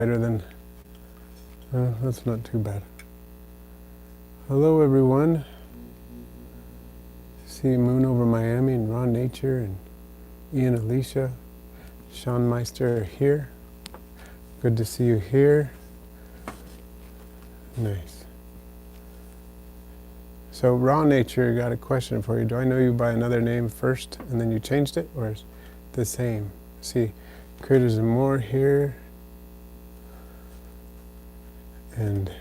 Better than, that's not too bad. Hello everyone. See Moon over Miami and Raw Nature and Ian, Alicia, Sean Meister are here. Good to see you here. Nice. So Raw Nature got a question for you. Do I know you by another name first and then you changed it, or is it the same? See, Critters and More here. And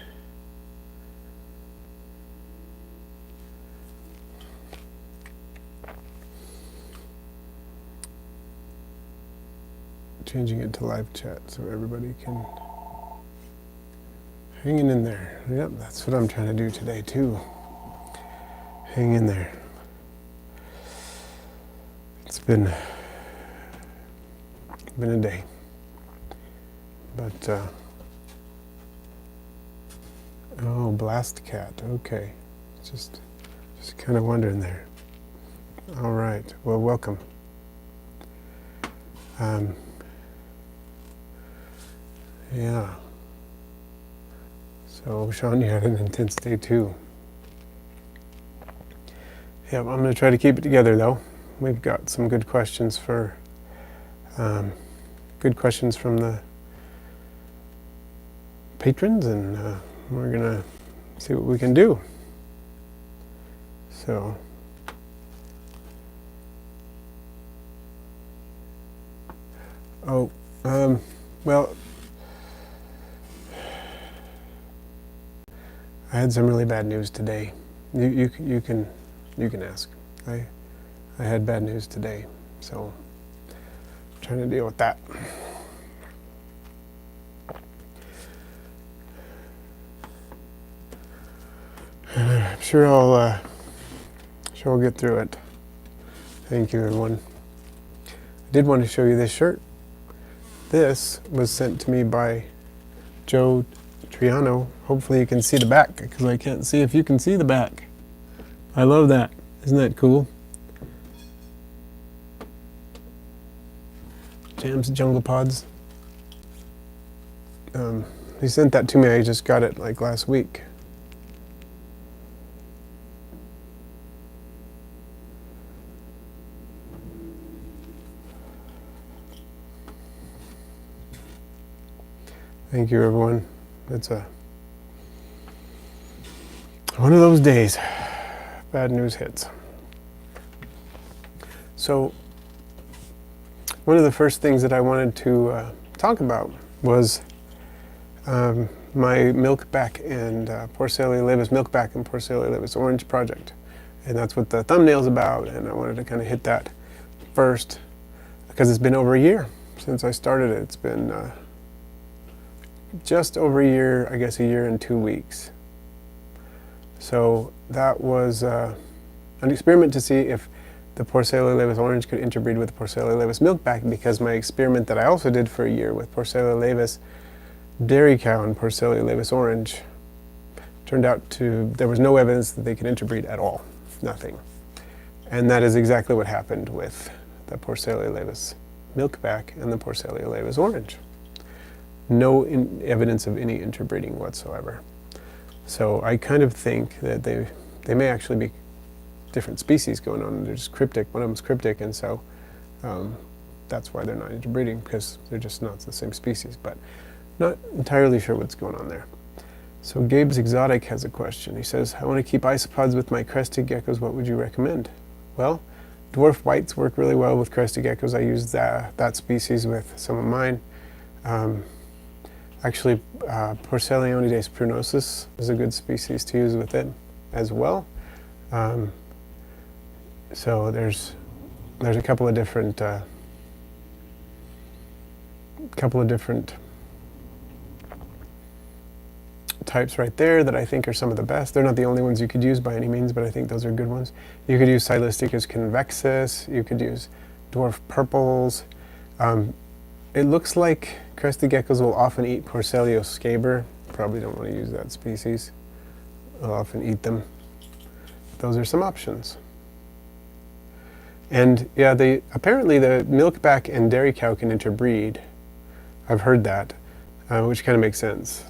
changing it to live chat so everybody can hanging in there. Yep, that's what I'm trying to do today too. Hang in there. It's been a day, but oh, Blast Cat. Okay, just kind of wondering there. All right. Well, welcome. Yeah. So, Sean, you had an intense day too. Yeah, I'm going to try to keep it together though. We've got some good questions for good questions from the patrons, and we're going to see what we can do. So, well, I had some really bad news today. You can ask. I had bad news today, so I'm trying to deal with that. And I'm sure I'll get through it. Thank you, everyone. I did want to show you this shirt. This was sent to me by Joe Triano. Hopefully you can see the back, because I can't see if you can see the back. I love that. Isn't that cool? Jam's Jungle Pods. He sent that to me. I just got it like last week. Thank you, everyone. It's one of those days. Bad news hits. So, one of the first things that I wanted to talk about was my milkback and Porcellio laevis milkback and Porcellio laevis orange project. And that's what the thumbnail's about, and I wanted to kind of hit that first because it's been over a year since I started it. It's been just over a year, I guess a year and 2 weeks. So that was an experiment to see if the Porcellio laevis orange could interbreed with the Porcellio laevis milkback, because my experiment that I also did for a year with Porcellio laevis dairy cow and Porcellio laevis orange turned out there was no evidence that they could interbreed at all. Nothing. And that is exactly what happened with the Porcellio laevis milkback and the Porcellio laevis orange. No evidence of any interbreeding whatsoever. So I kind of think that they may actually be different species going on. They're just cryptic. One of them's cryptic, and so that's why they're not interbreeding, because they're just not the same species. But not entirely sure what's going on there. So Gabe's Exotic has a question. He says, I want to keep isopods with my crested geckos. What would you recommend? Well, dwarf whites work really well with crested geckos. I used that species with some of mine. Actually, Porcellionides prunosus is a good species to use with it as well. So there's a couple of different types right there that I think are some of the best. They're not the only ones you could use by any means, but I think those are good ones. You could use Silisticus convexus. You could use dwarf purples. It looks like crested geckos will often eat Porcellio scaber. Probably don't want to use that species. They'll often eat them. Those are some options. And yeah, apparently the milkback and dairy cow can interbreed. I've heard that. which kind of makes sense.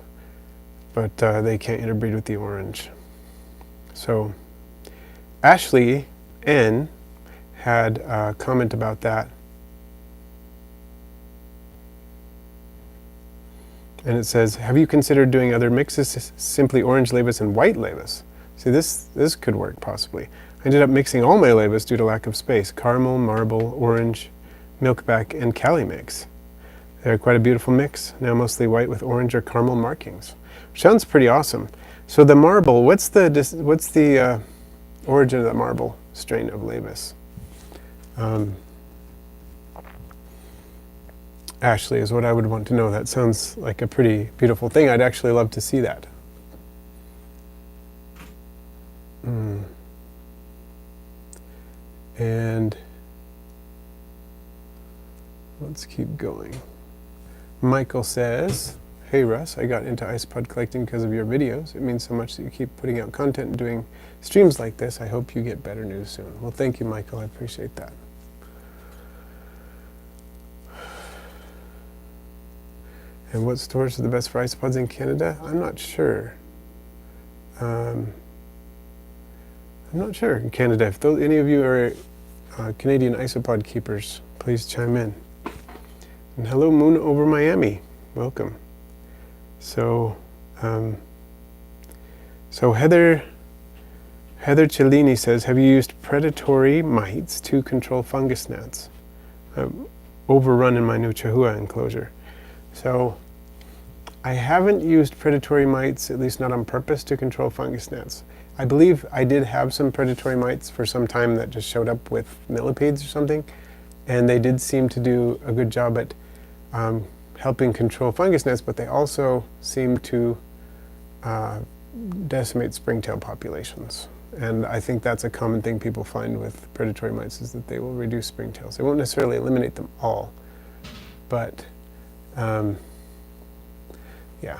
But they can't interbreed with the orange. So Ashley N had a comment about that. And it says, have you considered doing other mixes, simply orange laevis and white laevis? See, this could work possibly. I ended up mixing all my laevis due to lack of space. Caramel, marble, orange, milkback, and Cali mix. They're quite a beautiful mix, now mostly white with orange or caramel markings. Sounds pretty awesome. So the marble, what's the origin of the marble strain of laevis? Ashley is what I would want to know. That sounds like a pretty beautiful thing. I'd actually love to see that. And let's keep going. Michael says, hey Russ, I got into Isopod collecting because of your videos. It means so much that you keep putting out content and doing streams like this. I hope you get better news soon. Well, thank you, Michael. I appreciate that. And what stores are the best for isopods in Canada? I'm not sure. I'm not sure in Canada. If any of you are Canadian isopod keepers, please chime in. And hello, Moon over Miami. Welcome. So, Heather Cellini says, have you used predatory mites to control fungus gnats? Overrun in my new Chihuahua enclosure. So I haven't used predatory mites, at least not on purpose, to control fungus gnats. I believe I did have some predatory mites for some time that just showed up with millipedes or something, and they did seem to do a good job at helping control fungus gnats, but they also seem to decimate springtail populations. And I think that's a common thing people find with predatory mites, is that they will reduce springtails. They won't necessarily eliminate them all, but yeah.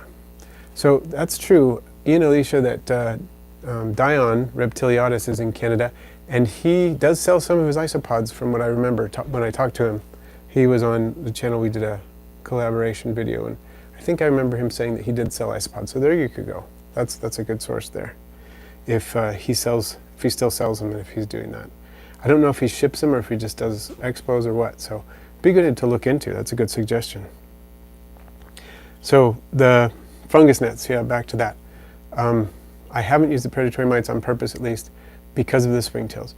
So that's true. Ian Alicia, that Dion Reptiliatus is in Canada, and he does sell some of his isopods from what I remember when I talked to him. He was on the channel, we did a collaboration video, and I think I remember him saying that he did sell isopods. So there you could go. That's a good source there. If he still sells them, and if he's doing that. I don't know if he ships them or if he just does expos or what, so be good to look into. That's a good suggestion. So the fungus gnats, yeah, back to that. I haven't used the predatory mites on purpose, at least, because of the springtails.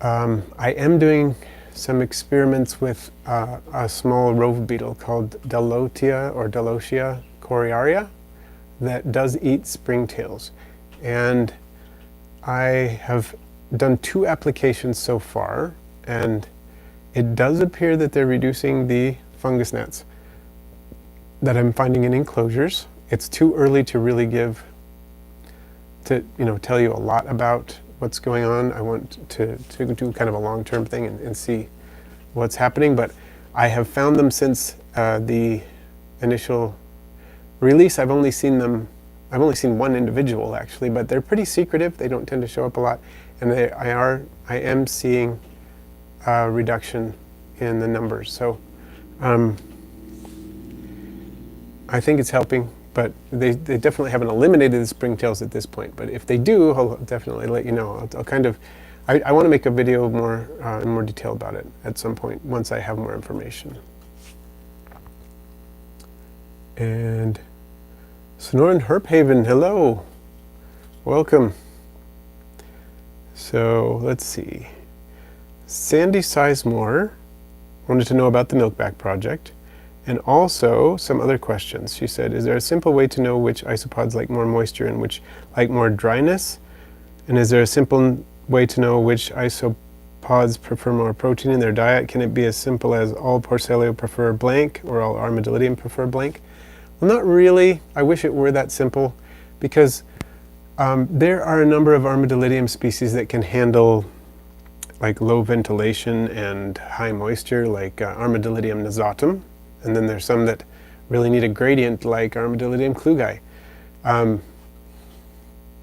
I am doing some experiments with a small rove beetle called Dalotia or Dalotia coriaria that does eat springtails. And I have done 2 applications so far, and it does appear that they're reducing the fungus gnats that I'm finding in enclosures. It's too early to really tell you a lot about what's going on. I want to do kind of a long-term thing and see what's happening, but I have found them since the initial release. I've only seen one individual actually, but they're pretty secretive. They don't tend to show up a lot, and I am seeing a reduction in the numbers. So I think it's helping, but they definitely haven't eliminated the springtails at this point. But if they do, I'll definitely let you know. I want to make a video more in more detail about it at some point once I have more information. And Sonoran Herphaven, hello, welcome. So let's see. Sandy Sizemore wanted to know about the Milkback project, and also some other questions. She said, is there a simple way to know which isopods like more moisture and which like more dryness? And is there a simple way to know which isopods prefer more protein in their diet? Can it be as simple as all Porcellio prefer blank or all Armadillidium prefer blank? Well, not really. I wish it were that simple, because there are a number of Armadillidium species that can handle like low ventilation and high moisture, like Armadillidium nasatum. And then there's some that really need a gradient, like Armadillidium klugi.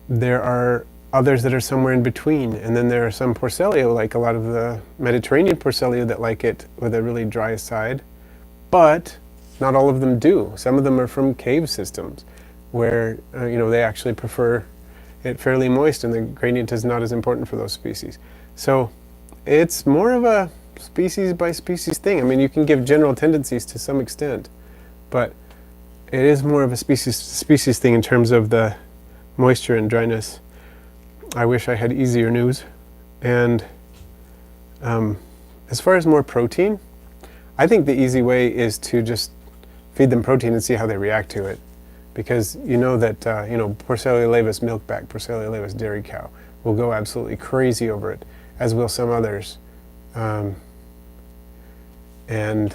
There are others that are somewhere in between. And then there are some Porcellio, like a lot of the Mediterranean Porcellio, that like it with a really dry side. But not all of them do. Some of them are from cave systems where they actually prefer it fairly moist and the gradient is not as important for those species. So it's more of a species by species thing. I mean, you can give general tendencies to some extent, but it is more of a species thing in terms of the moisture and dryness. I wish I had easier news. And as far as more protein, I think the easy way is to just feed them protein and see how they react to it. Because you know that Porcellio laevis milkback, Porcellio laevis dairy cow will go absolutely crazy over it, as will some others. And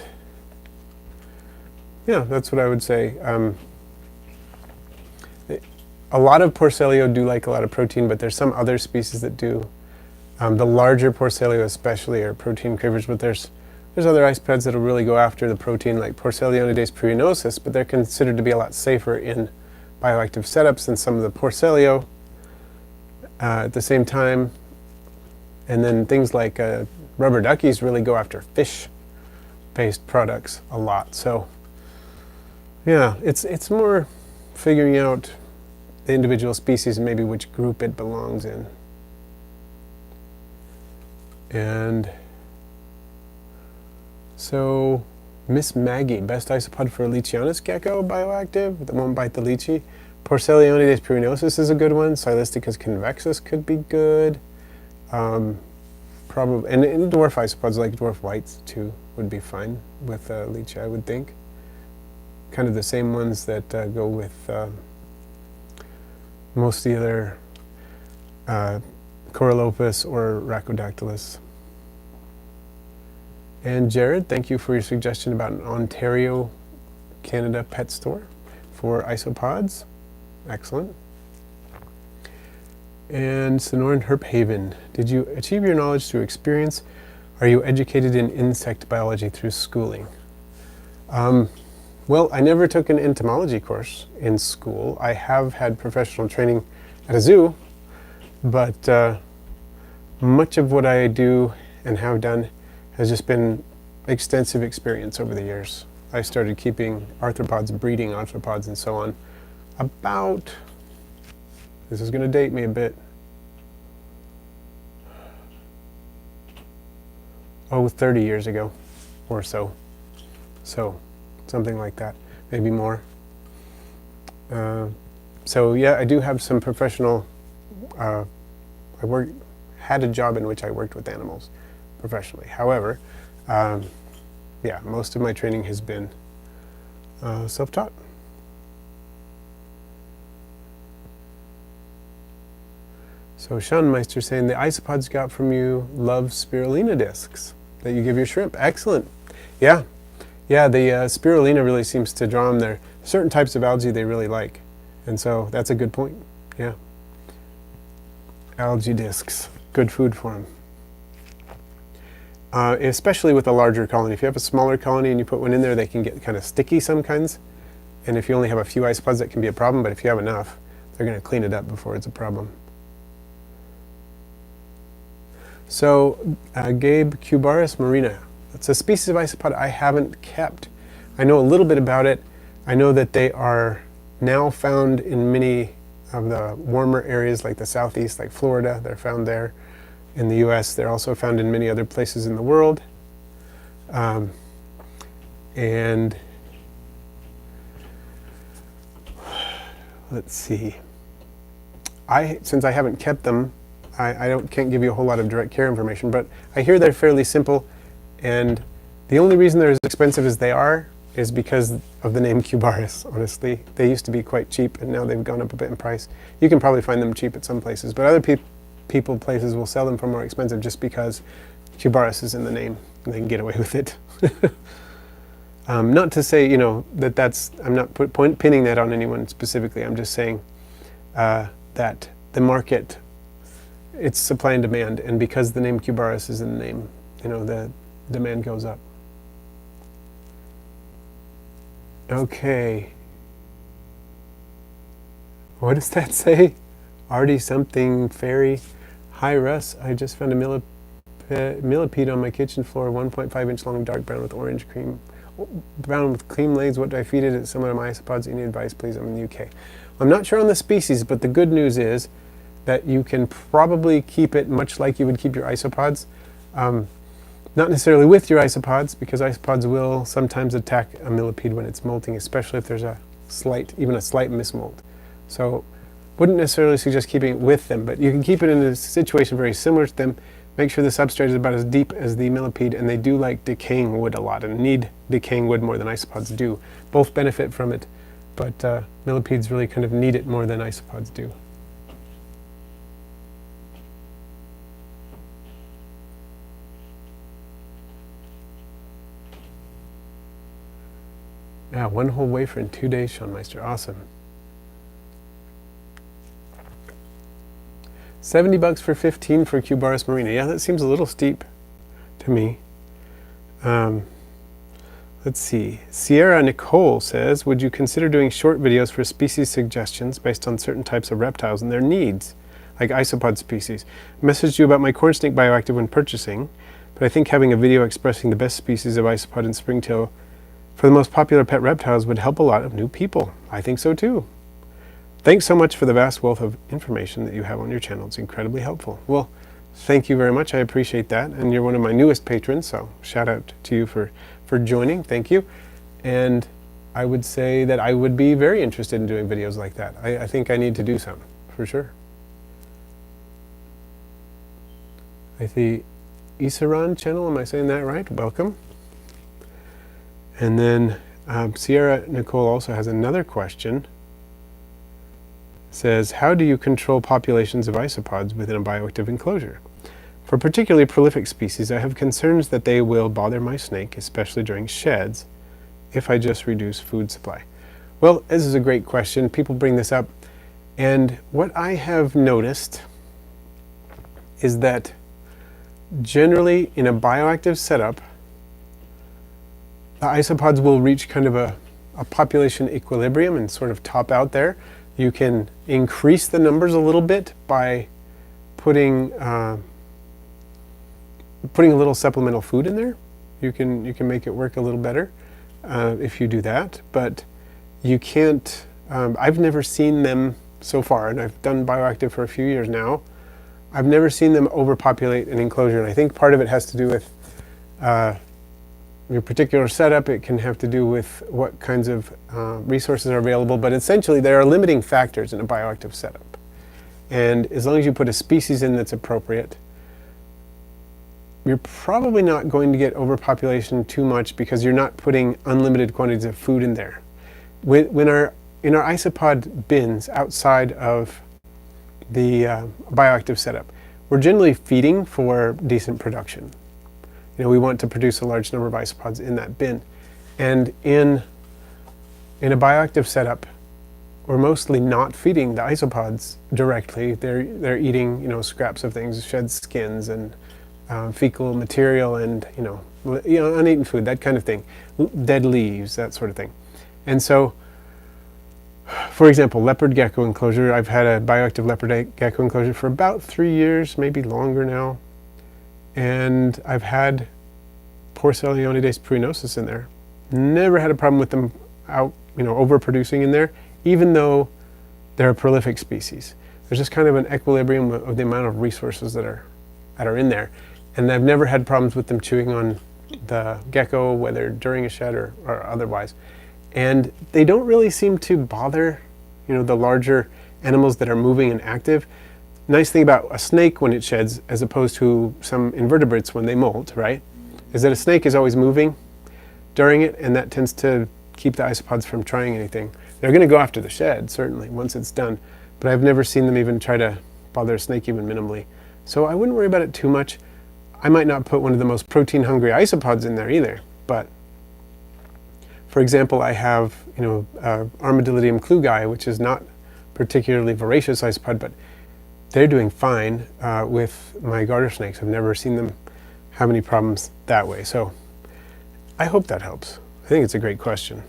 yeah, that's what I would say. A lot of Porcellio do like a lot of protein, but there's some other species that do. The larger Porcellio especially are protein cravers, but there's other isopods that'll really go after the protein, like Porcellionides purinosus, but they're considered to be a lot safer in bioactive setups than some of the Porcellio at the same time. And then things like rubber duckies really go after fish-based products a lot. So yeah, it's more figuring out the individual species and maybe which group it belongs in. And so, Miss Maggie, best isopod for a Lycheonus gecko, bioactive, that won't bite the lychee. Porcellionides purinosus is a good one. Silisticus convexus could be good. Probably, and dwarf isopods like dwarf whites too would be fine with lychee, I would think. Kind of the same ones that go with most of the other Corylopus or Rhacodactylus. And Jared, thank you for your suggestion about an Ontario, Canada pet store for isopods. Excellent. And Sonoran Herphaven, did you achieve your knowledge through experience? Are you educated in insect biology through schooling? Well, I never took an entomology course in school. I have had professional training at a zoo, but much of what I do and have done has just been extensive experience over the years. I started keeping arthropods, breeding arthropods and so on about, this is going to date me a bit, 30 years ago or so. So something like that, maybe more. So yeah, I do have some professional, had a job in which I worked with animals professionally. However, yeah, most of my training has been self-taught. So Sean Meister saying, the isopods got from you love spirulina discs that you give your shrimp. Excellent. Yeah, the spirulina really seems to draw them there. Certain types of algae they really like. And so that's a good point. Yeah. Algae discs, good food for them. Especially with a larger colony. If you have a smaller colony and you put one in there, they can get kind of sticky sometimes. And if you only have a few isopods, that can be a problem. But if you have enough, they're going to clean it up before it's a problem. So, Gabe Cubaris marina. It's a species of isopod I haven't kept. I know a little bit about it. I know that they are now found in many of the warmer areas like the southeast, like Florida. They're found there. In the US, they're also found in many other places in the world. And let's see. Since I haven't kept them, I can't give you a whole lot of direct care information, but I hear they're fairly simple, and the only reason they're as expensive as they are is because of the name Cubaris, honestly. They used to be quite cheap, and now they've gone up a bit in price. You can probably find them cheap at some places, but other places will sell them for more expensive just because Cubaris is in the name, and they can get away with it. Not to say, that's, I'm not pinning that on anyone specifically. I'm just saying that the market, it's supply and demand, and because the name Cubaris is in the name, the demand goes up. Okay. What does that say? Artie something fairy. Hi Russ, I just found a millipede on my kitchen floor, 1.5 inch long, dark brown with orange cream. Bound with clean legs, what do I feed it? Some of my isopods. Any advice, please? I'm in the UK. I'm not sure on the species, but the good news is that you can probably keep it much like you would keep your isopods. Not necessarily with your isopods, because isopods will sometimes attack a millipede when it's molting, especially if there's even a slight mismold. So wouldn't necessarily suggest keeping it with them, but you can keep it in a situation very similar to them. Make sure the substrate is about as deep as the millipede, and they do like decaying wood a lot and need decaying wood more than isopods do. Both benefit from it, but millipedes really kind of need it more than isopods do. Yeah, 1 whole wafer in 2 days, Sean Meister. Awesome. $70 for 15 for Cubaris marina. Yeah, that seems a little steep to me. Let's see. Sierra Nicole says, would you consider doing short videos for species suggestions based on certain types of reptiles and their needs, like isopod species? I messaged you about my corn snake bioactive when purchasing, but I think having a video expressing the best species of isopod and springtail for the most popular pet reptiles would help a lot of new people. I think so too. Thanks so much for the vast wealth of information that you have on your channel. It's incredibly helpful. Well, thank you very much. I appreciate that. And you're one of my newest patrons, so shout out to you for joining. Thank you. And I would say that I would be very interested in doing videos like that. I think I need to do some, for sure. The Overrun channel, am I saying that right? Welcome. And then Sierra Nicole also has another question. Says, how do you control populations of isopods within a bioactive enclosure? For particularly prolific species, I have concerns that they will bother my snake, especially during sheds, if I just reduce food supply. Well, this is a great question. People bring this up. And what I have noticed is that generally in a bioactive setup, the isopods will reach kind of a population equilibrium and sort of top out there. You can increase the numbers a little bit by putting a little supplemental food in there. You can make it work a little better if you do that, but you can't. I've never seen them so far, and I've done bioactive for a few years now. I've never seen them overpopulate an enclosure, and I think part of it has to do with your particular setup. It can have to do with what kinds of resources are available, but essentially there are limiting factors in a bioactive setup. And as long as you put a species in that's appropriate, you're probably not going to get overpopulation too much because you're not putting unlimited quantities of food in there. In our isopod bins outside of the bioactive setup, we're generally feeding for decent production. We want to produce a large number of isopods in that bin. And in a bioactive setup, we're mostly not feeding the isopods directly. They're eating, scraps of things, shed skins and fecal material and, uneaten food, that kind of thing. Dead leaves, that sort of thing. And so, for example, leopard gecko enclosure. I've had a bioactive leopard gecko enclosure for about 3 years, maybe longer now. And I've had Porcellio pruinosus in there. Never had a problem with them overproducing in there, even though they're a prolific species. There's just kind of an equilibrium of the amount of resources that are in there. And I've never had problems with them chewing on the gecko, whether during a shed or otherwise. And they don't really seem to bother, the larger animals that are moving and active. Nice thing about a snake when it sheds, as opposed to some invertebrates when they molt, right, is that a snake is always moving during it, and that tends to keep the isopods from trying anything. They're going to go after the shed, certainly, once it's done, but I've never seen them even try to bother a snake even minimally. So I wouldn't worry about it too much. I might not put one of the most protein-hungry isopods in there either, but for example, I have, Armadillidium klugi, which is not particularly voracious isopod, but they're doing fine with my garter snakes. I've never seen them have any problems that way. So I hope that helps. I think it's a great question.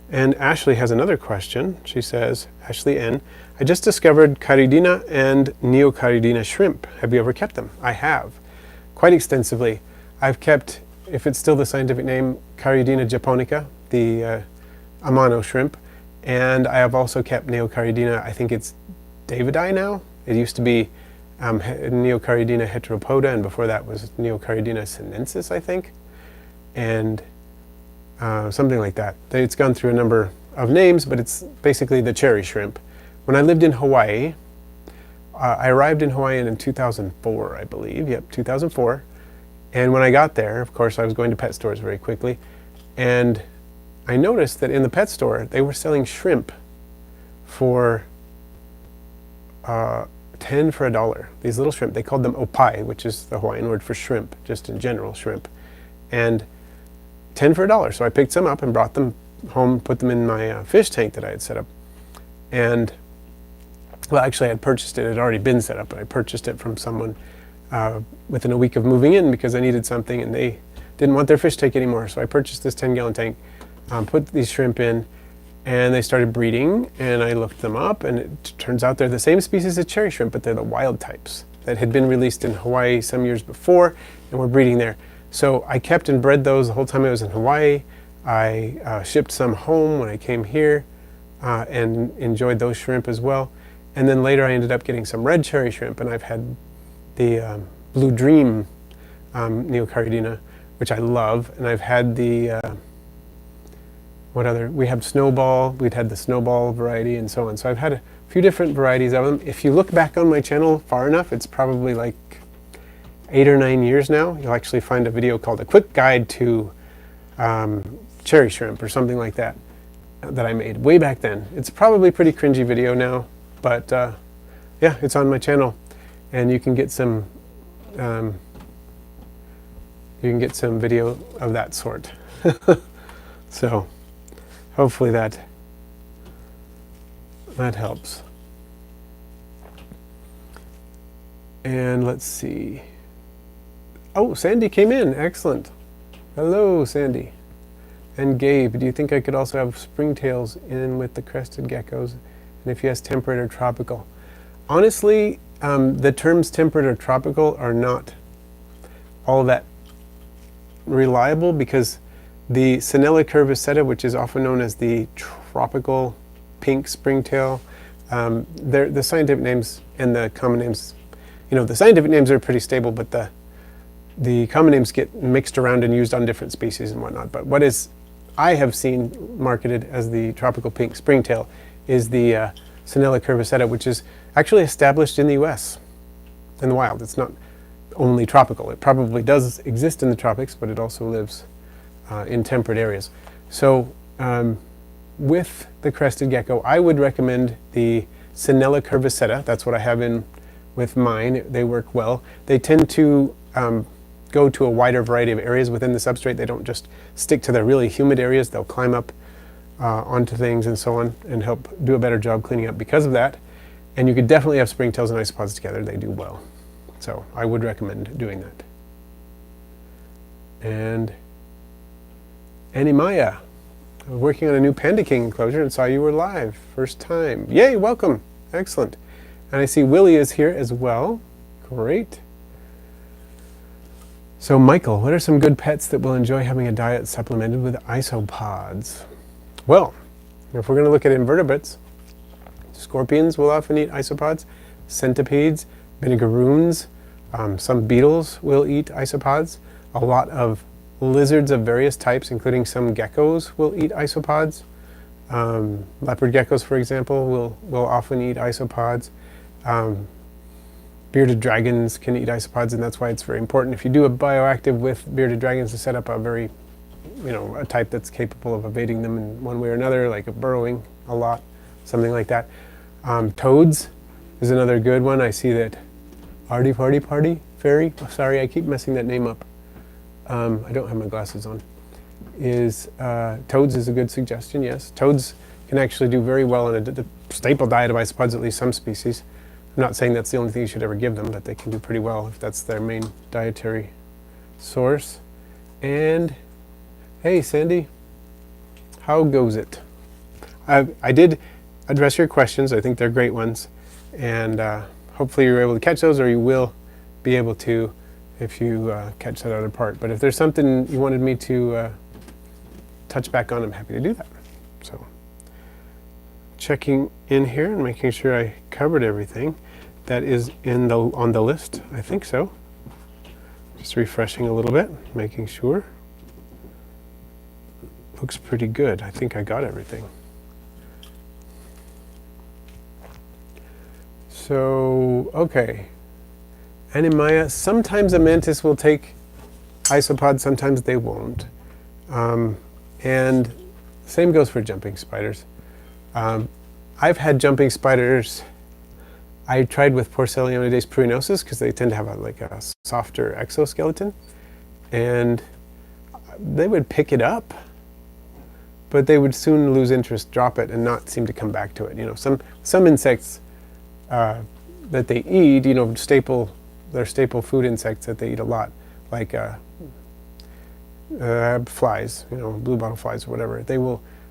And Ashley has another question. She says, Ashley N., I just discovered Caridina and Neocaridina shrimp. Have you ever kept them? I have, quite extensively. I've kept if it's still the scientific name, Caryodina japonica, the Amano shrimp. And I have also kept Neocaryodina, I think it's Davidi now. It used to be Neocaryodina heteropoda, and before that was Neocaryodina sinensis, I think. And something like that. It's gone through a number of names, but it's basically the cherry shrimp. When I lived in Hawaii, I arrived in Hawaii in 2004, I believe. Yep, 2004. And when I got there, of course, I was going to pet stores very quickly. And I noticed that in the pet store, they were selling shrimp for 10 for $1. These little shrimp, they called them opai, which is the Hawaiian word for shrimp, just in general, shrimp. And 10 for $1. So I picked some up and brought them home, put them in my fish tank that I had set up. And, well, actually I had purchased it. It had already been set up, but I purchased it from someone within a week of moving in because I needed something and they didn't want their fish tank anymore. So I purchased this 10-gallon tank, put these shrimp in, and they started breeding, and I looked them up, and it turns out they're the same species as cherry shrimp, but they're the wild types that had been released in Hawaii some years before and were breeding there. So I kept and bred those the whole time I was in Hawaii. I shipped some home when I came here and enjoyed those shrimp as well. And then later I ended up getting some red cherry shrimp, and I've had the Blue Dream Neocaryodina, which I love, and I've had the we have Snowball, we'd had the Snowball variety and so on. So I've had a few different varieties of them. If you look back on my channel far enough, it's probably like 8 or 9 years now. You'll actually find a video called A Quick Guide to Cherry Shrimp or something like that that I made way back then. It's probably a pretty cringy video now, but yeah, it's on my channel, and you can get some video of that sort. So hopefully that helps. And let's see. Oh, Sandy came in. Excellent. Hello, Sandy. And Gabe, do you think I could also have springtails in with the crested geckos? And if yes, temperate or tropical? Honestly, the terms temperate or tropical are not all that reliable, because the Sinella curvicetta, which is often known as the tropical pink springtail, the scientific names and the common names, the scientific names are pretty stable, but the common names get mixed around and used on different species and whatnot. But what I have seen marketed as the tropical pink springtail is the Sinella curvicetta, which is actually established in the US in the wild. It's not only tropical. It probably does exist in the tropics, but it also lives in temperate areas. So with the crested gecko, I would recommend the Sinella curvicetta. That's what I have in with mine. They work well. They tend to go to a wider variety of areas within the substrate. They don't just stick to the really humid areas. They'll climb up onto things and so on and help do a better job cleaning up because of that. And you could definitely have springtails and isopods together. They do well. So I would recommend doing that. And Annie Maya, working on a new Panda King enclosure and saw you were live. First time. Yay, welcome. Excellent. And I see Willie is here as well. Great. So Michael, what are some good pets that will enjoy having a diet supplemented with isopods? Well, if we're going to look at invertebrates, scorpions will often eat isopods, centipedes, vinegaroons, some beetles will eat isopods. A lot of lizards of various types, including some geckos, will eat isopods. Leopard geckos, for example, will often eat isopods. Bearded dragons can eat isopods, and that's why it's very important if you do a bioactive with bearded dragons to set up a very, a type that's capable of evading them in one way or another, like burrowing a lot, something like that. Toads is another good one. I see that Artie Fairy, sorry, I keep messing that name up. I don't have my glasses on. Toads is a good suggestion, yes. Toads can actually do very well in a staple diet of isopods, at least some species. I'm not saying that's the only thing you should ever give them, but they can do pretty well if that's their main dietary source. And hey, Sandy, how goes it? I did address your questions. I think they're great ones. And hopefully you're able to catch those, or you will be able to if you catch that other part. But if there's something you wanted me to touch back on, I'm happy to do that. So checking in here and making sure I covered everything that is on the list. I think so. Just refreshing a little bit, making sure. Looks pretty good. I think I got everything. So, okay. Anemia, sometimes a mantis will take isopods, sometimes they won't. And same goes for jumping spiders. I've had jumping spiders. I tried with Porcellio pruinosus because they tend to have a softer exoskeleton, and they would pick it up, but they would soon lose interest, drop it, and not seem to come back to it. You know, some insects that they eat, you know, they're staple food insects that they eat a lot, like flies, you know, blue bottle flies or whatever.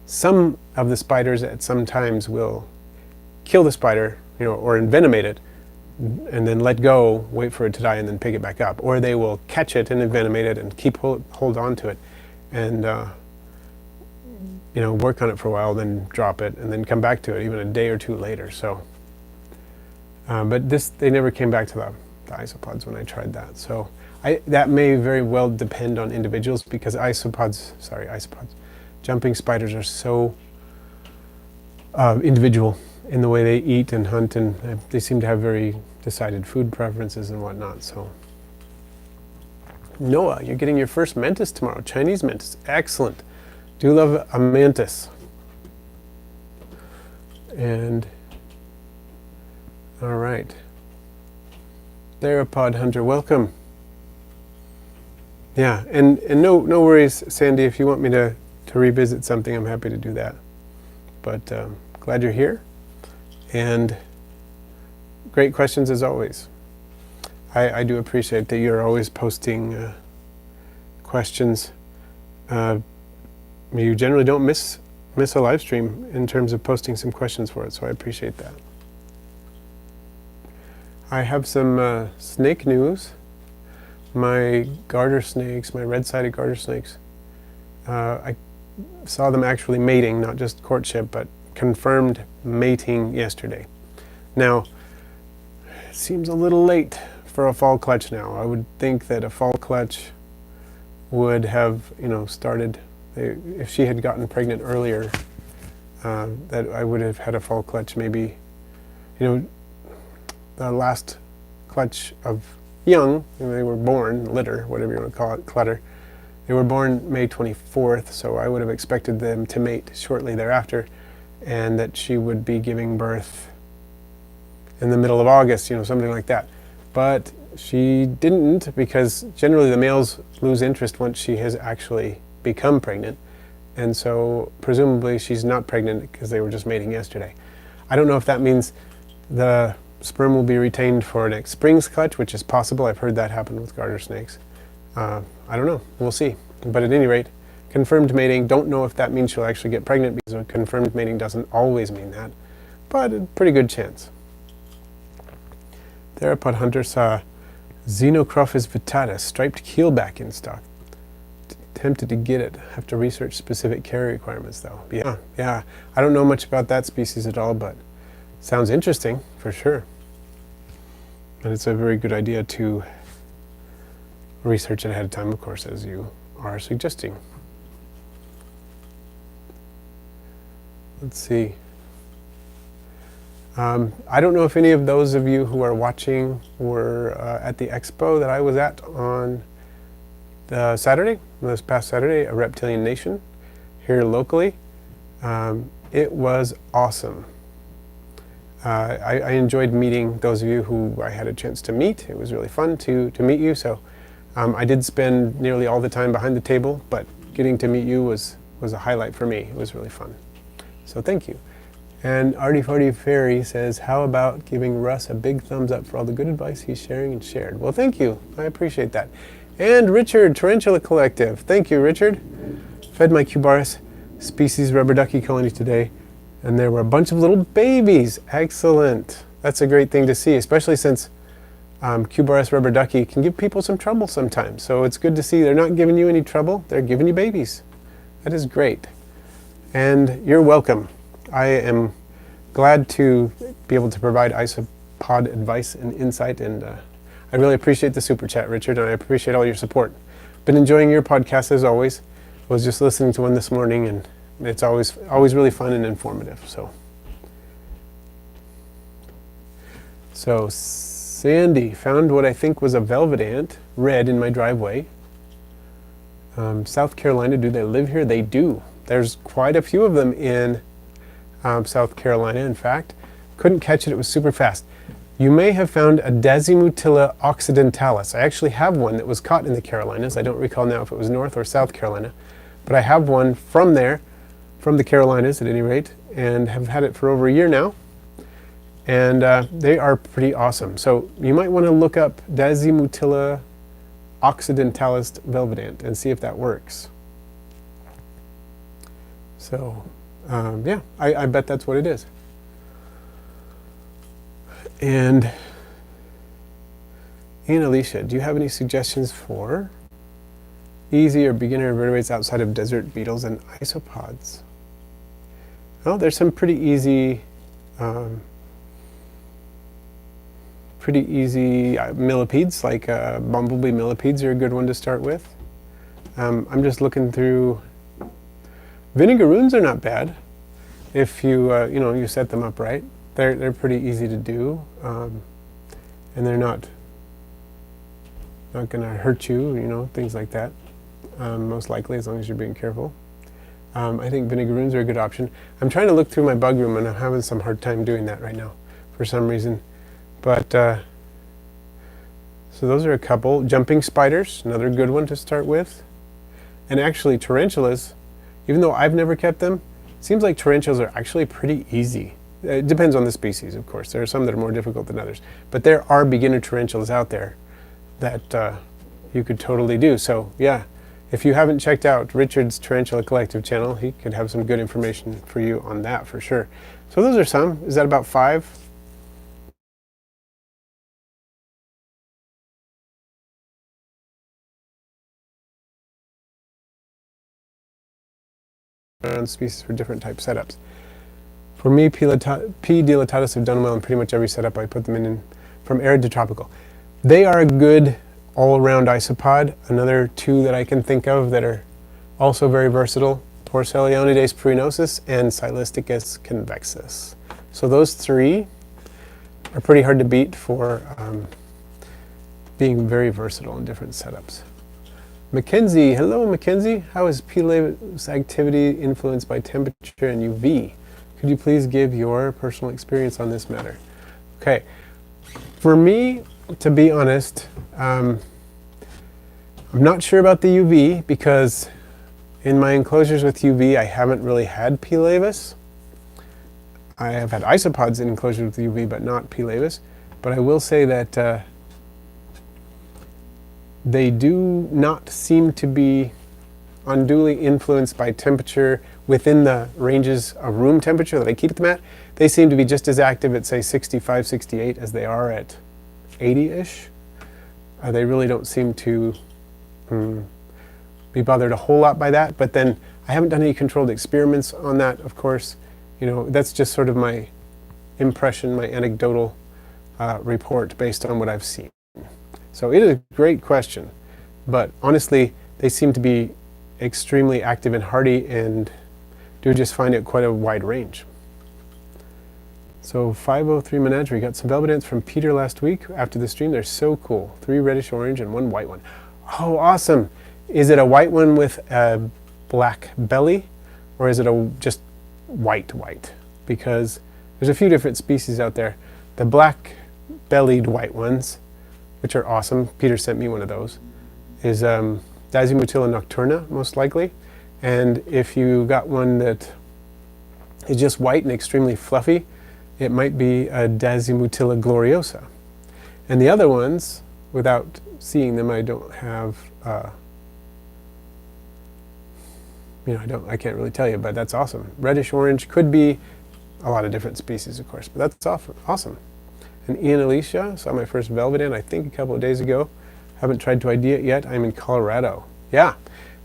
Some of the spiders at some times will kill the spider, you know, or envenomate it, and then let go, wait for it to die, and then pick it back up. Or they will catch it and envenomate it and hold on to it, and you know, work on it for a while, then drop it, and then come back to it even a day or two later. So, but they never came back to the isopods when I tried that. So that may very well depend on individuals, because isopods, jumping spiders are so individual in the way they eat and hunt, and they seem to have very decided food preferences and whatnot. So, Noah, you're getting your first mantis tomorrow, Chinese mantis. Excellent. Do love a mantis. And all right, Theropod Hunter, welcome. Yeah, and no worries, Sandy. If you want me to revisit something, I'm happy to do that. But glad you're here. And great questions as always. I do appreciate that you're always posting questions. You generally don't miss a live stream in terms of posting some questions for it, so I appreciate that. I have some snake news. My garter snakes, my red-sided garter snakes, I saw them actually mating, not just courtship, but confirmed mating yesterday. Now, it seems a little late for a fall clutch now. I would think that a fall clutch would have, you know, started, if she had gotten pregnant earlier, that I would have had a fall clutch maybe, you know, the last clutch of young, they were born, litter, whatever you want to call it, clutter. They were born May 24th, so I would have expected them to mate shortly thereafter, and that she would be giving birth in the middle of August, you know, something like that. But she didn't, because generally the males lose interest once she has actually become pregnant, and so presumably she's not pregnant because they were just mating yesterday. I don't know if that means the sperm will be retained for next spring's clutch, which is possible. I've heard that happen with garter snakes. I don't know. We'll see. But at any rate, confirmed mating, don't know if that means she'll actually get pregnant, because confirmed mating doesn't always mean that, but a pretty good chance. Theropod Hunter saw Xenocrophis vittatus, striped keelback in stock. Tempted to get it. Have to research specific carrier requirements though. Yeah. I don't know much about that species at all, but sounds interesting for sure. And it's a very good idea to research it ahead of time, of course, as you are suggesting. Let's see. I don't know if any of those of you who are watching were at the expo that I was at on the Saturday, this past Saturday, a Reptilian Nation here locally. It was awesome. I enjoyed meeting those of you who I had a chance to meet. It was really fun to meet you. So I did spend nearly all the time behind the table, but getting to meet you was a highlight for me. It was really fun. So thank you. And Artie Farty Fairy says, how about giving Russ a big thumbs up for all the good advice he's sharing and shared? Well, thank you. I appreciate that. And Richard, Tarantula Collective. Thank you, Richard. Fed my Cubaris species rubber ducky colony today, and there were a bunch of little babies. Excellent. That's a great thing to see, especially since Cuboris rubber ducky can give people some trouble sometimes. So it's good to see they're not giving you any trouble, they're giving you babies. That is great. And you're welcome. I am glad to be able to provide Isopod advice and insight, and I really appreciate the super chat, Richard, and I appreciate all your support. Been enjoying your podcast as always. Was just listening to one this morning, and it's always really fun and informative. So Sandy found what I think was a velvet ant, red, in my driveway. South Carolina, do they live here? They do. There's quite a few of them in South Carolina, in fact. Couldn't catch it, it was super fast. You may have found a Dasimutilla occidentalis. I actually have one that was caught in the Carolinas. I don't recall now if it was North or South Carolina, but I have one from there, from the Carolinas at any rate, and have had it for over a year now. And they are pretty awesome. So you might want to look up Dasimutilla occidentalis velvet ant and see if that works. So yeah, I bet that's what it is. And Ian Alicia, do you have any suggestions for easy or beginner vertebrates outside of desert beetles and isopods? Well, there's some pretty easy millipedes, like bumblebee millipedes are a good one to start with. I'm just looking through. Vinegaroons are not bad if you you set them up right. They're pretty easy to do, and they're not going to hurt you, things like that. Most likely, as long as you're being careful. I think vinegaroons are a good option. I'm trying to look through my bug room, and I'm having some hard time doing that right now for some reason. But so those are a couple. Jumping spiders, another good one to start with. And actually, tarantulas, even though I've never kept them, seems like tarantulas are actually pretty easy. It depends on the species, of course. There are some that are more difficult than others. But there are beginner tarantulas out there that you could totally do. So yeah, if you haven't checked out Richard's Tarantula Collective channel, he could have some good information for you on that for sure. So those are some. Is that about 5? Species for different type setups. For me, P. dilatatus have done well in pretty much every setup I put them in from arid to tropical. They are a good all-around isopod. Another 2 that I can think of that are also very versatile, Porcellionides pruinosus and Silisticus convexus. So those 3 are pretty hard to beat for being very versatile in different setups. Mackenzie, hello Mackenzie. How is Pelev activity influenced by temperature and UV? Could you please give your personal experience on this matter? Okay, for me, to be honest, I'm not sure about the UV because in my enclosures with UV, I haven't really had Pelevis. I have had isopods in enclosures with UV, but not Pelevis. But I will say that they do not seem to be unduly influenced by temperature within the ranges of room temperature that I keep them at. They seem to be just as active at, say, 65, 68 as they are at 80-ish. They really don't seem to be bothered a whole lot by that. But then I haven't done any controlled experiments on that, of course. That's just sort of my impression, my anecdotal report based on what I've seen. So it is a great question, but honestly, they seem to be extremely active and hardy and do just find it quite a wide range. So 503 Menagerie, got some velvet ants from Peter last week after the stream. They're so cool. 3 reddish orange and 1 white one. Oh, awesome. Is it a white one with a black belly, or is it just white? Because there's a few different species out there. The black-bellied white ones, which are awesome, Peter sent me one of those, is Dasimutilla nocturna, most likely. And if you got one that is just white and extremely fluffy, it might be a Dasimutilla gloriosa. And the other ones, without seeing them, I don't have, I can't really tell you, but that's awesome. Reddish orange could be a lot of different species, of course, but that's awesome. And Ian Alicia, saw my first velvet ant, I think, a couple of days ago. Haven't tried to ID it yet. I'm in Colorado. Yeah,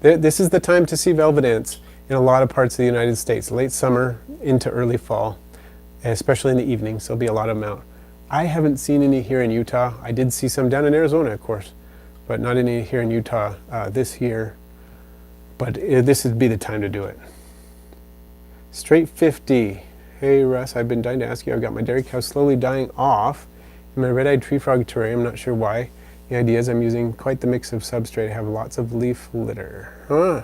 this is the time to see velvet ants in a lot of parts of the United States. Late summer into early fall, especially in the evenings. There'll be a lot of them out. I haven't seen any here in Utah. I did see some down in Arizona, of course, but not any here in Utah this year. But this would be the time to do it. Straight 50. Hey Russ, I've been dying to ask you. I've got my dairy cow slowly dying off in my red-eyed tree frog terrarium. I'm not sure why. The idea is I'm using quite the mix of substrate. I have lots of leaf litter. Huh.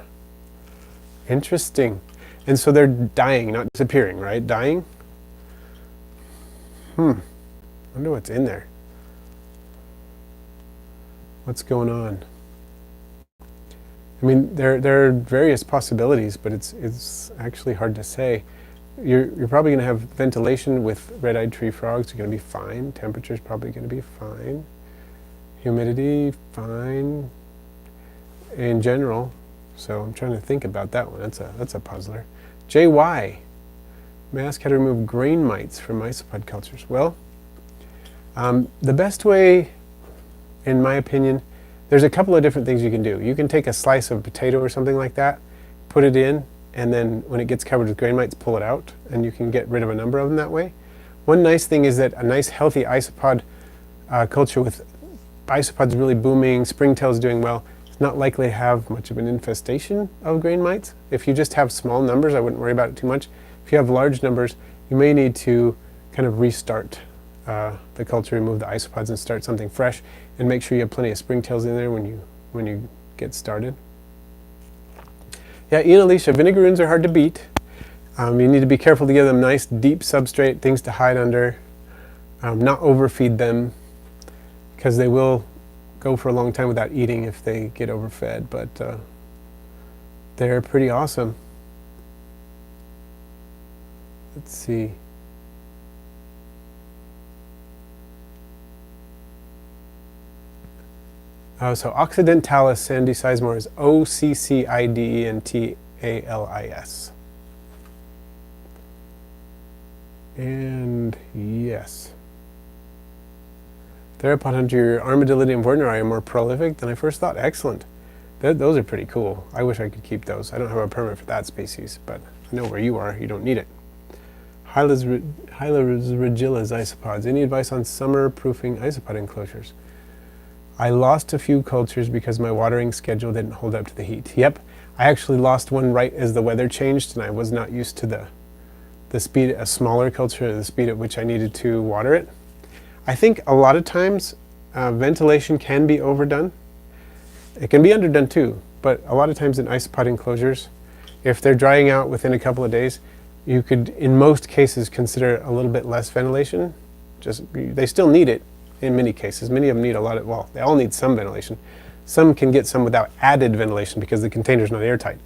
Interesting. And so they're dying, not disappearing, right? Dying? I wonder what's in there. What's going on? I mean, there are various possibilities, but it's actually hard to say. You're probably going to have ventilation with red-eyed tree frogs. You're going to be fine. Temperature's probably going to be fine. Humidity, fine. In general. So I'm trying to think about that one. That's a puzzler. JY. May I ask how to remove grain mites from isopod cultures? Well, the best way, in my opinion, there's a couple of different things you can do. You can take a slice of potato or something like that, put it in, and then when it gets covered with grain mites, pull it out, and you can get rid of a number of them that way. One nice thing is that a nice healthy isopod culture with isopods really booming, springtails doing well, it's not likely to have much of an infestation of grain mites. If you just have small numbers, I wouldn't worry about it too much. If you have large numbers, you may need to kind of restart the culture, remove the isopods and start something fresh, and make sure you have plenty of springtails in there when you get started. Yeah, Ian Alicia, vinegaroons are hard to beat. You need to be careful to give them nice deep substrate, things to hide under, not overfeed them, because they will go for a long time without eating if they get overfed, but they're pretty awesome. Let's see. So Occidentalis Sandy Sizemore is Occidentalis. And yes. Theropod hunter, your Armadillidium vorneri are more prolific than I first thought. Excellent. Those are pretty cool. I wish I could keep those. I don't have a permit for that species, but I know where you are. You don't need it. Hylas regilis isopods. Any advice on summer proofing isopod enclosures? I lost a few cultures because my watering schedule didn't hold up to the heat. Yep, I actually lost one right as the weather changed, and I was not used to the speed, a smaller culture, the speed at which I needed to water it. I think a lot of times ventilation can be overdone. It can be underdone too, but a lot of times in isopod enclosures, if they're drying out within a couple of days, you could, in most cases, consider a little bit less ventilation. They still need it in many cases. Many of them need a lot of, well, they all need some ventilation. Some can get some without added ventilation because the container's not airtight.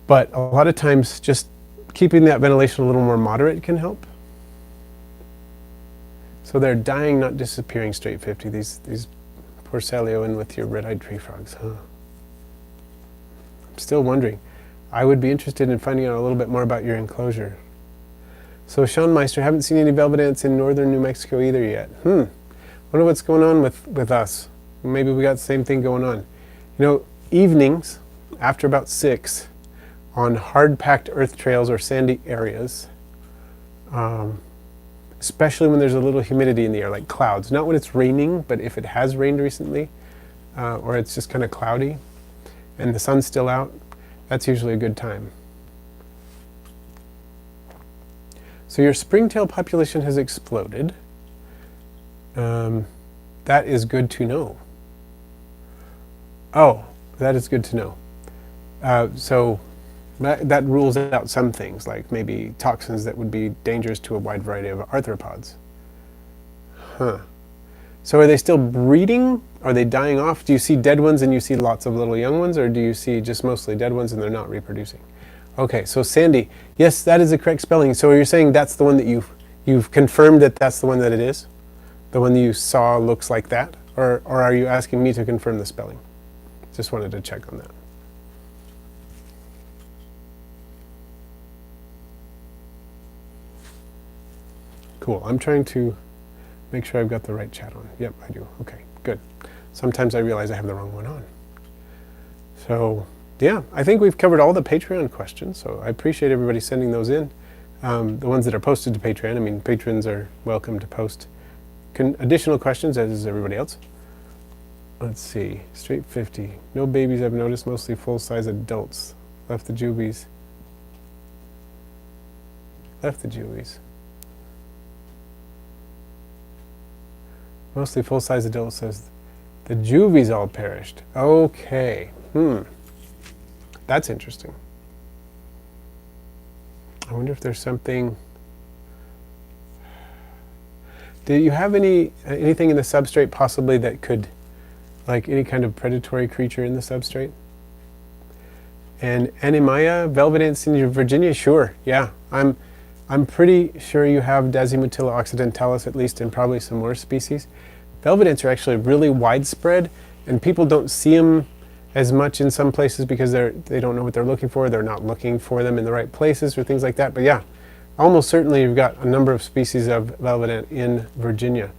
But a lot of times, just keeping that ventilation a little more moderate can help. So they're dying, not disappearing, straight 50, these Porcellio in with your red-eyed tree frogs, huh? I'm still wondering. I would be interested in finding out a little bit more about your enclosure. So Sean Meister, haven't seen any velvet ants in northern New Mexico either yet. Wonder what's going on with us. Maybe we got the same thing going on. You know, evenings, after about 6, on hard-packed earth trails or sandy areas, especially when there's a little humidity in the air, like clouds. Not when it's raining, but if it has rained recently, or it's just kind of cloudy, and the sun's still out, that's usually a good time. So your springtail population has exploded. That is good to know. Oh, that is good to know. So that rules out some things, like maybe toxins that would be dangerous to a wide variety of arthropods. Huh. So are they still breeding? Are they dying off? Do you see dead ones and you see lots of little young ones, or do you see just mostly dead ones and they're not reproducing? Okay, so Sandy, yes, that is the correct spelling. So you're saying that's the one that you've confirmed that that's the one that it is? The one that you saw looks like that? Or are you asking me to confirm the spelling? Just wanted to check on that. Cool, I'm trying to make sure I've got the right chat on. Yep, I do. Okay, good. Sometimes I realize I have the wrong one on. So, yeah, I think we've covered all the Patreon questions, so I appreciate everybody sending those in. The ones that are posted to Patreon, I mean, patrons are welcome to post additional questions, as is everybody else. Let's see, straight 50. No babies I've noticed, mostly full-size adults. Left the juvies. Left the juvies. Mostly full-size adults, says the juvies all perished. Okay. That's interesting. I wonder if there's something. Do you have anything in the substrate possibly that could, like any kind of predatory creature in the substrate? And Anemia, velvet ants in Virginia? Sure, yeah. I'm pretty sure you have Dasymatilla occidentalis at least, and probably some more species. Velvet ants are actually really widespread, and people don't see them as much in some places because they don't know what they're looking for. They're not looking for them in the right places or things like that. But yeah, almost certainly you've got a number of species of velvet ant in Virginia.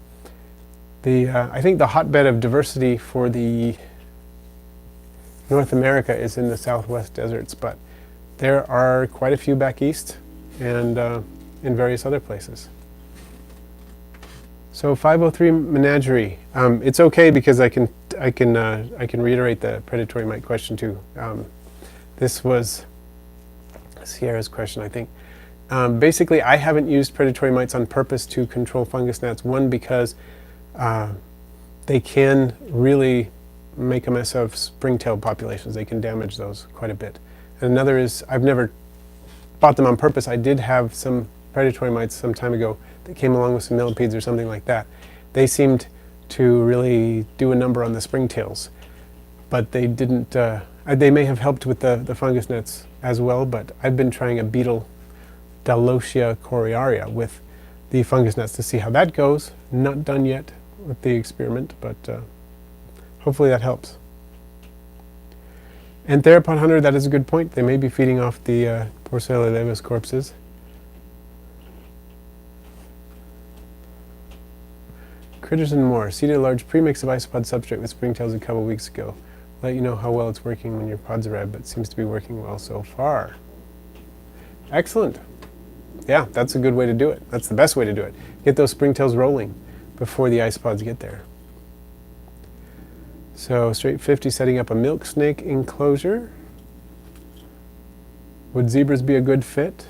I think the hotbed of diversity for the North America is in the southwest deserts, but there are quite a few back east and in various other places. So 503 menagerie. It's okay because I can reiterate the predatory mite question too. This was Sierra's question, I think. Basically, I haven't used predatory mites on purpose to control fungus gnats. One, because they can really make a mess of springtail populations. They can damage those quite a bit. And another is, I've never bought them on purpose. I did have some predatory mites some time ago that came along with some millipedes or something like that. They seemed to really do a number on the springtails, but they didn't, they may have helped with the fungus gnats as well, but I've been trying a beetle, Dalotia coriaria, with the fungus gnats to see how that goes. Not done yet with the experiment, but hopefully that helps. And Therapod hunter, that is a good point. They may be feeding off the Porcellio laevis corpses. Critters and more. Seeded a large premix of isopod substrate with springtails a couple weeks ago. Let you know how well it's working when your pods arrive, but seems to be working well so far. Excellent. Yeah, that's a good way to do it. That's the best way to do it. Get those springtails rolling before the isopods get there. So straight 50, setting up a milk snake enclosure. Would zebras be a good fit?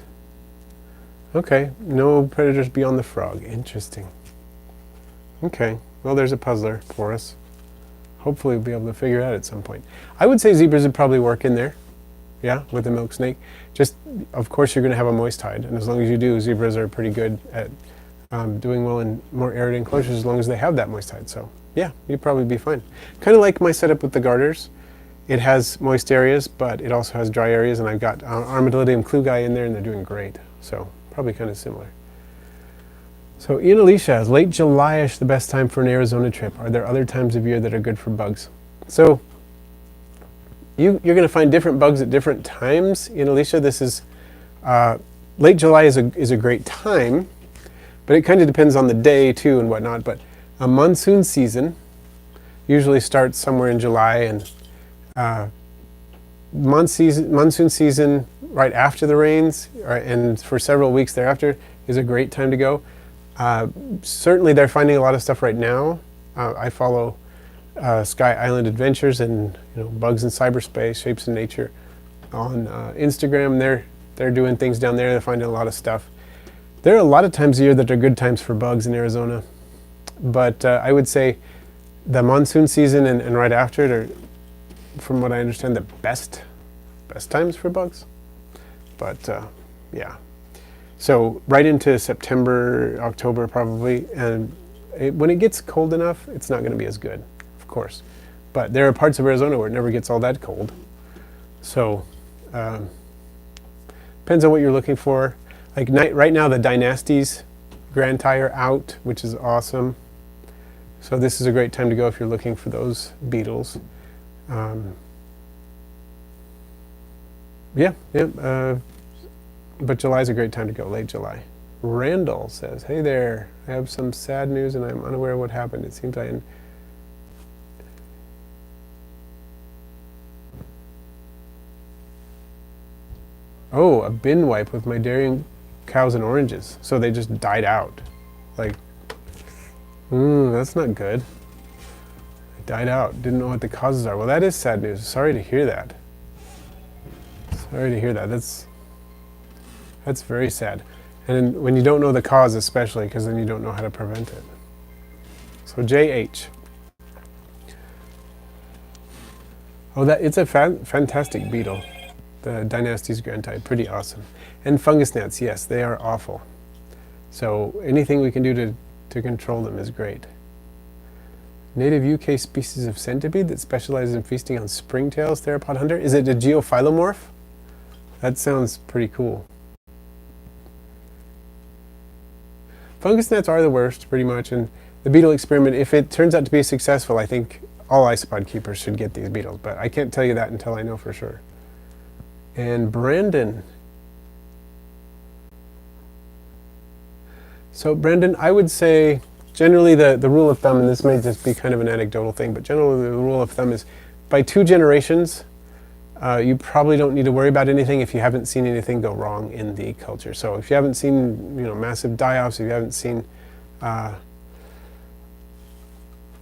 Okay, no predators beyond the frog. Interesting. Okay, well there's a puzzler for us. Hopefully we'll be able to figure it out at some point. I would say zebras would probably work in there. Yeah, with the milk snake. Just, of course you're going to have a moist hide, and as long as you do, zebras are pretty good at doing well in more arid enclosures as long as they have that moist hide. So yeah, you'd probably be fine. Kind of like my setup with the garters. It has moist areas, but it also has dry areas, and I've got Armadillidium klugi in there, and they're doing great. So probably kind of similar. So Ian Alicia, is late July-ish the best time for an Arizona trip? Are there other times of year that are good for bugs? So you're going to find different bugs at different times. Ian Alicia, this is late July is a great time, but it kind of depends on the day too and whatnot. But a monsoon season usually starts somewhere in July, and monsoon season right after the rains, and for several weeks thereafter is a great time to go. Certainly they're finding a lot of stuff right now. I follow Sky Island Adventures and Bugs in Cyberspace, Shapes in Nature on Instagram. They're doing things down there. They're finding a lot of stuff. There are a lot of times a year that are good times for bugs in Arizona, but I would say the monsoon season and right after it are, from what I understand, the best times for bugs. But yeah. So right into September, October probably, and when it gets cold enough, it's not going to be as good, of course. But there are parts of Arizona where it never gets all that cold. So depends on what you're looking for. Like right now, the Dynasties Grand Tire out, which is awesome. So this is a great time to go if you're looking for those beetles. Yeah. But July's a great time to go, late July. Randall says, hey there, I have some sad news and I'm unaware of what happened. It seems oh, a bin wipe with my dairying cows and oranges. So they just died out. Like, that's not good. They died out. Didn't know what the causes are. Well, that is sad news. Sorry to hear that. Sorry to hear that. That's very sad. And when you don't know the cause especially, because then you don't know how to prevent it. So JH. Oh, it's a fantastic beetle. The Dynastes granti, pretty awesome. And fungus gnats, yes, they are awful. So anything we can do to control them is great. Native UK species of centipede that specializes in feasting on springtails theropod hunter. Is it a geophilomorph? That sounds pretty cool. Fungus gnats are the worst, pretty much, and the beetle experiment, if it turns out to be successful, I think all isopod keepers should get these beetles, but I can't tell you that until I know for sure. And Brandon. So Brandon, I would say generally the rule of thumb, and this may just be kind of an anecdotal thing, but generally the rule of thumb is by 2 generations, you probably don't need to worry about anything if you haven't seen anything go wrong in the culture. So if you haven't seen, massive die-offs, if you haven't seen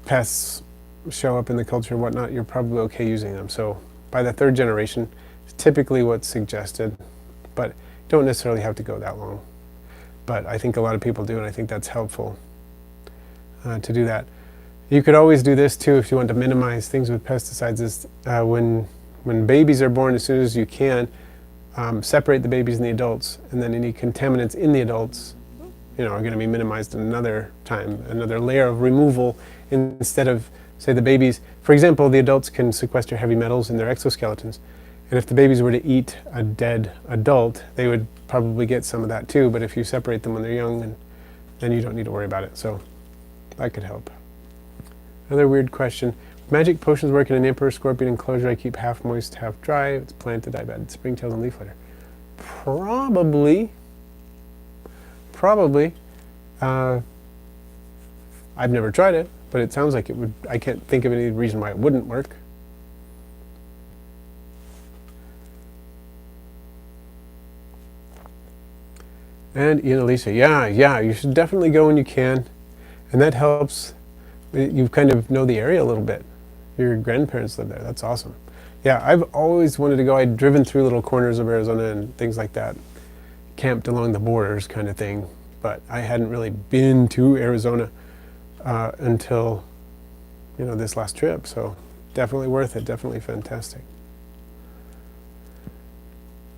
pests show up in the culture and whatnot, you're probably okay using them. So by the 3rd generation, is typically what's suggested, but don't necessarily have to go that long. But I think a lot of people do, and I think that's helpful to do that. You could always do this too if you want to minimize things with pesticides. Is when babies are born, as soon as you can, separate the babies and the adults, and then any contaminants in the adults, are going to be minimized another time, another layer of removal, instead of, say, the babies. For example, the adults can sequester heavy metals in their exoskeletons, and if the babies were to eat a dead adult, they would probably get some of that too, but if you separate them when they're young, then you don't need to worry about it, so that could help. Another weird question. Magic potions work in an emperor scorpion enclosure. I keep half moist, half dry. It's planted. I've added springtails and leaf litter. Probably. I've never tried it, but it sounds like it would. I can't think of any reason why it wouldn't work. And Ian Alicia, yeah, you should definitely go when you can, and that helps. You kind of know the area a little bit. Your grandparents live there. That's awesome. Yeah, I've always wanted to go. I'd driven through little corners of Arizona and things like that, camped along the borders kind of thing, but I hadn't really been to Arizona until, this last trip. So definitely worth it. Definitely fantastic.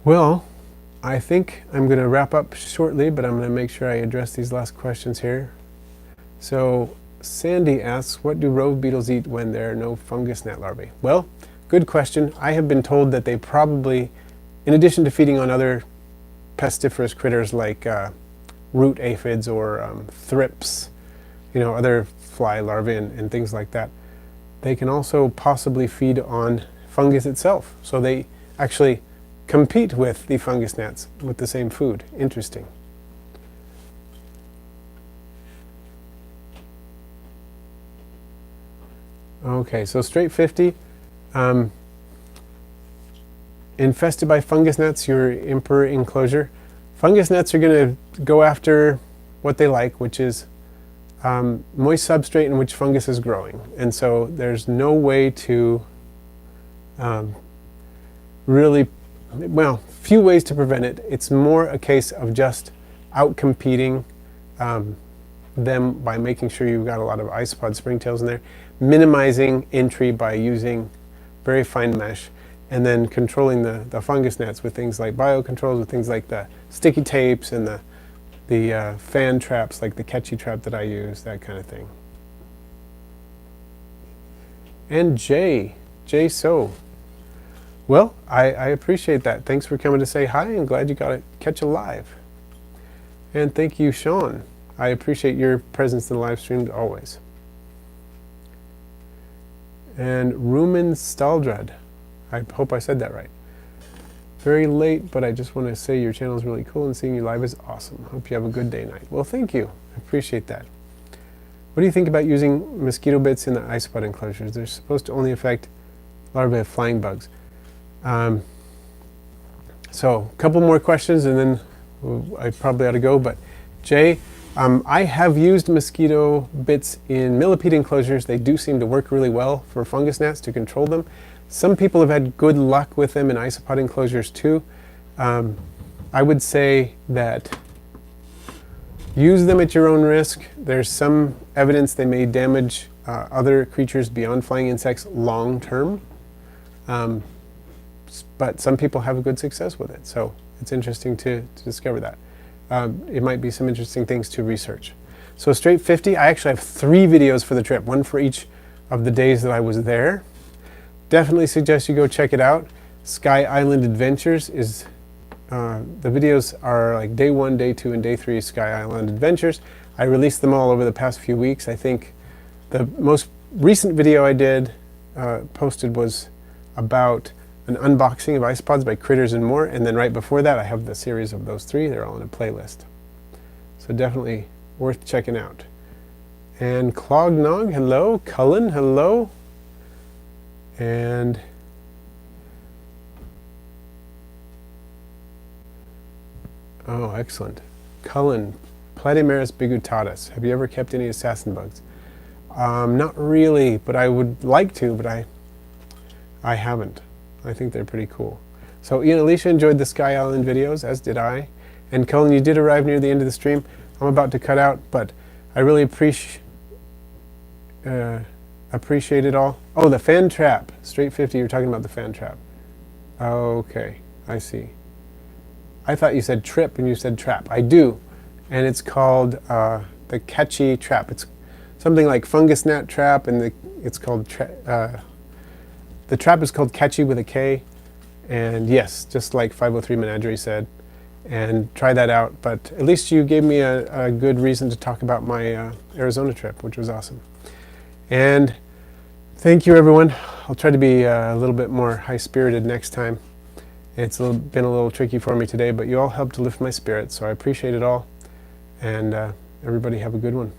Well, I think I'm going to wrap up shortly, but I'm going to make sure I address these last questions here. So Sandy asks, what do rove beetles eat when there are no fungus gnat larvae? Well, good question. I have been told that they probably, in addition to feeding on other pestiferous critters like root aphids or thrips, other fly larvae and things like that, they can also possibly feed on fungus itself. So they actually compete with the fungus gnats with the same food. Interesting. Okay, so straight 50. Infested by fungus gnats, your emperor enclosure. Fungus gnats are going to go after what they like, which is moist substrate in which fungus is growing. And so there's no way to few ways to prevent it. It's more a case of just outcompeting them by making sure you've got a lot of isopod springtails in there, minimizing entry by using very fine mesh, and then controlling the fungus gnats with things like biocontrols, with things like the sticky tapes and the fan traps, like the catchy trap that I use, that kind of thing. And Jay So. Well, I appreciate that. Thanks for coming to say hi, and glad you got to catch a live. And thank you, Sean. I appreciate your presence in the live stream always. And Rumen Staldrad. I hope I said that right. very late, but I just want to say your channel is really cool and seeing you live is awesome. Hope you have a good day night. Well, thank you. I appreciate that. What do you think about using mosquito bits in the isopod enclosures? They're supposed to only affect larvae of flying bugs. So a couple more questions and then I probably ought to go, but Jay, I have used mosquito bits in millipede enclosures. They do seem to work really well for fungus gnats to control them. Some people have had good luck with them in isopod enclosures too. I would say that use them at your own risk. There's some evidence they may damage other creatures beyond flying insects long term. But some people have a good success with it, so it's interesting to discover that. It might be some interesting things to research. So Straight 50, I actually have 3 videos for the trip, one for each of the days that I was there. Definitely suggest you go check it out. Sky Island Adventures is, the videos are like day 1, day 2, and day 3 Sky Island Adventures. I released them all over the past few weeks. I think the most recent video I did, posted was about an unboxing of isopods by Critters and More, and then right before that I have the series of those 3. They're all in a playlist. So definitely worth checking out. And Clognog, hello. Cullen, hello. And oh, excellent. Cullen, Platymerus bigutatus. Have you ever kept any assassin bugs? Not really, but I would like to, but I haven't. I think they're pretty cool. So Ian Alicia enjoyed the Sky Island videos, as did I. And Cullen, you did arrive near the end of the stream. I'm about to cut out, but I really appreciate it all. Oh, the fan trap. Straight 50, you're talking about the fan trap. Okay, I see. I thought you said trip and you said trap. I do. And it's called the catchy trap. It's something like fungus gnat trap, and it's called the trap is called Catchy with a K, and yes, just like 503 Menagerie said, and try that out. But at least you gave me a good reason to talk about my Arizona trip, which was awesome. And thank you, everyone. I'll try to be a little bit more high-spirited next time. It's been a little tricky for me today, but you all helped to lift my spirits, so I appreciate it all. And everybody have a good one.